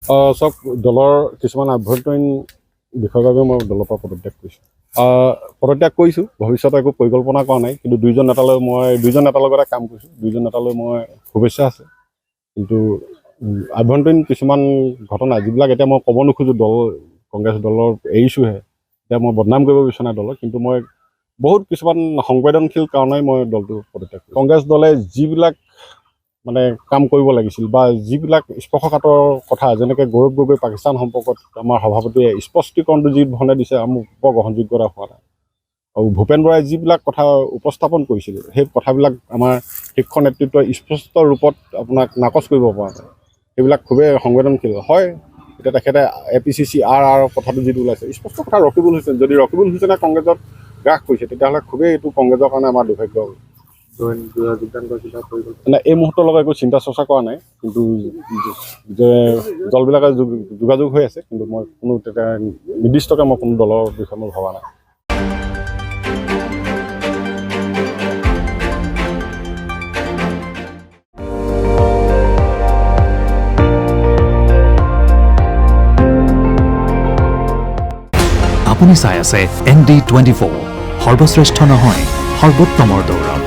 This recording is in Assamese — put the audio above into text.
চাওক দলৰ কিছুমান আভ্যন্তৰীণ বিষয়ৰ বাবে মই দলৰ পৰা পদত্যাগ কৰিছোঁ ভৱিষ্যতে একো পৰিকল্পনা কৰা নাই কিন্তু দুইজন নেতাৰ লগতে কাম কৰিছোঁ দুইজন নেতালৈ মই শুভেচ্ছা আছে কিন্তু আভ্যন্তৰীণ কিছুমান ঘটনা যিবিলাক এতিয়া মই ক'ব নোখোজোঁ কংগ্ৰেছ দলৰ এৰিছোঁহে এতিয়া মই বদনাম কৰিব বিচৰা নাই দলৰ কিন্তু মই বহুত কিছুমান সংবেদনশীল কাৰণেই মই দলটো পদত্যাগ কৰিছোঁ কংগ্ৰেছ দলে যিবিলাক মানে কাম কৰিব লাগিছিল বা যিবিলাক স্পৰ্শকাতৰ কথা যেনেকৈ গৌৰৱ গগৈ পাকিস্তান সম্পৰ্কত আমাৰ সভাপতিয়ে স্পষ্টীকৰণটো যি ধৰণে দিছে আমাৰ বৰ গ্ৰহণযোগ্যতা হোৱা নাই আৰু ভূপেন বৰাই যিবিলাক কথা উপস্থাপন কৰিছিল সেই কথাবিলাক আমাৰ শীৰ্ষ নেতৃত্বই স্পষ্ট ৰূপত আপোনাক নাকচ কৰিব পৰা নাই সেইবিলাক খুবেই সংবেদনশীল হয় এতিয়া তেখেতে APCC কথাটো যিটো ওলাইছে স্পষ্ট কথা ৰকিবুল হুছেইন যদি ৰকিবুল হুছেইনে কংগ্ৰেছত গ্ৰাস কৰিছে তেতিয়াহ'লে খুবেই এইটো কংগ্ৰেছৰ কাৰণে আমাৰ দুৰ্ভাগ্য এই মুহূৰ্তৰ লগত একো চিন্তা চৰ্চা কৰা নাই কিন্তু যে দলবিলাকে যোগাযোগ হৈ আছে কিন্তু মই কোনো তেতিয়া নিৰ্দিষ্টকৈ মই কোনো দলৰ বিষয়ে মই ভবা নাই আপুনি চাই আছে ND24 সৰ্বশ্ৰেষ্ঠ নহয় সৰ্বোত্তমৰ দৌৰ